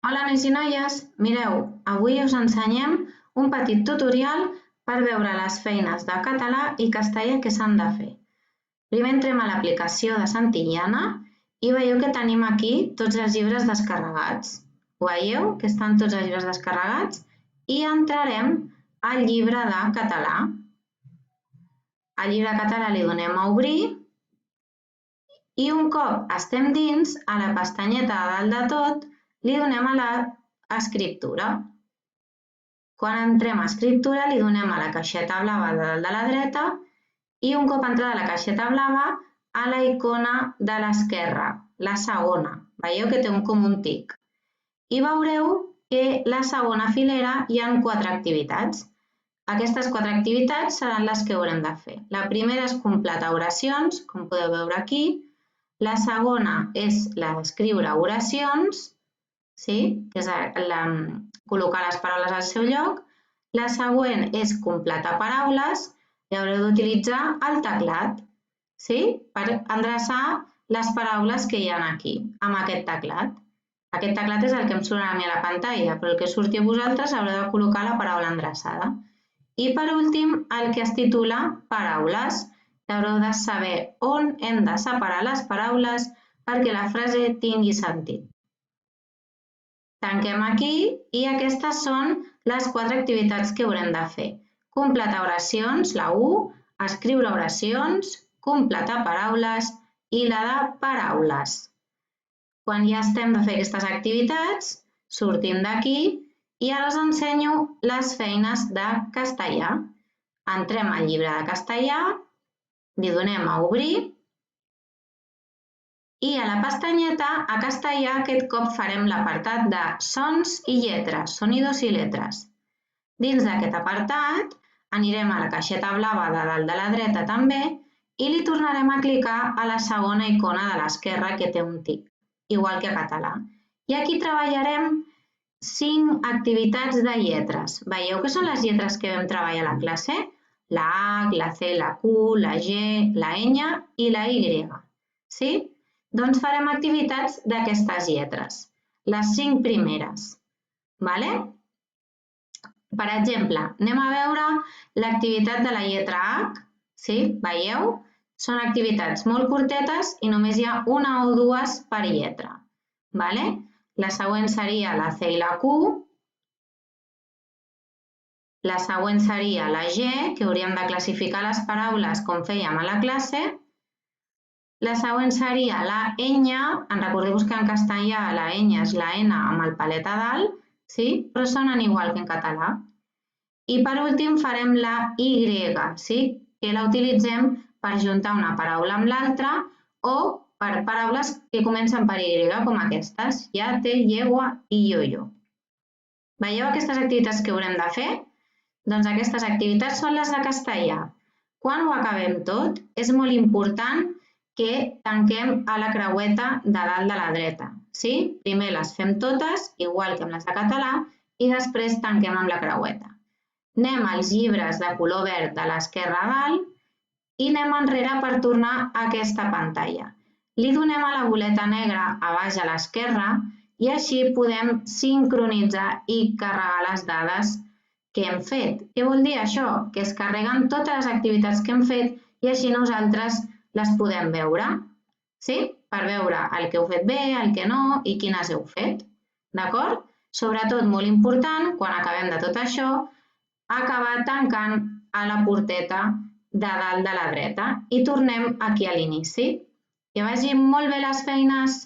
Hola nois i noies, mireu, avui us ensenyem un petit tutorial per veure les feines de català i castellà que s'han de fer. Primer entrem a l'aplicació de Santillana i veieu que tenim aquí tots els llibres descarregats. Ho veieu, que estan tots els llibres descarregats i entrarem al llibre de català. Al llibre de català li donem a obrir i un cop estem dins, a la pestanyeta de dalt de tot, li donem a l'escriptura. Quan entrem a escriptura, li donem a la caixeta blava de dalt de la dreta i un cop entrada a la caixeta blava, a la icona de l'esquerra, la segona. Veieu que té com un tic. I veureu que la segona filera hi ha 4 activitats. Aquestes 4 activitats seran les que haurem de fer. La primera és completar oracions, com podeu veure aquí. La segona és la d'escriure oracions, que és col·locar les paraules al seu lloc. La següent és completar paraules i haureu d'utilitzar el teclat per endreçar les paraules que hi ha aquí, amb aquest teclat. Aquest teclat és el que em surt a mi a la pantalla, però el que surti a vosaltres haureu de col·locar la paraula endreçada. I per últim, el que es titula paraules. Haureu de saber on hem de separar les paraules perquè la frase tingui sentit. Tanquem aquí i aquestes són les 4 activitats que haurem de fer. Completar oracions, la 1, escriure oracions, completar paraules i la de paraules. Quan ja estem de fer aquestes activitats, sortim d'aquí i ara us ensenyo les feines de castellà. Entrem al llibre de castellà, li donem a obrir i a la pestanyeta, a castellà, aquest cop farem l'apartat de sons i lletres, sonidos i letres. Dins d'aquest apartat anirem a la caixeta blava de dalt de la dreta també i li tornarem a clicar a la segona icona de l'esquerra que té un tic, igual que a català. I aquí treballarem 5 activitats de lletres. Veieu que són les lletres que vam treballar a la classe? La H, la C, la Q, la G, la Ñ i la Y. Sí? Doncs farem activitats d'aquestes lletres, les 5 primeres. Per exemple, anem a veure l'activitat de la lletra H. Veieu? Són activitats molt curtetes i només hi ha una o dues per lletra. La següent seria la C i la Q. La següent seria la G, que hauríem de classificar les paraules com fèiem a la classe. La següent seria la Ñ, recordeu-vos que en castellà la Ñ és la N amb el palet a dalt, però sonen igual que en català. I per últim farem la Y, que la utilitzem per juntar una paraula amb l'altra o per paraules que comencen per Y, com aquestes, yate, yegua i yo-yo. Veieu aquestes activitats que haurem de fer? Doncs aquestes activitats són les de castellà. Quan ho acabem tot, és molt important que tanquem a la creueta de dalt de la dreta. Primer les fem totes, igual que amb les de català, i després tanquem amb la creueta. Anem als llibres de color verd de l'esquerra a dalt i anem enrere per tornar a aquesta pantalla. Li donem a la boleta negra a baix a l'esquerra i així podem sincronitzar i carregar les dades que hem fet. Què vol dir això? Que es carreguen totes les activitats que hem fet i així nosaltres les podem veure, per veure el que heu fet bé, el que no i quines heu fet. D'acord? Sobretot, molt important, quan acabem de tot això, acabar tancant a la porteta de dalt de la dreta i tornem aquí a l'inici. Que vagin molt bé les feines!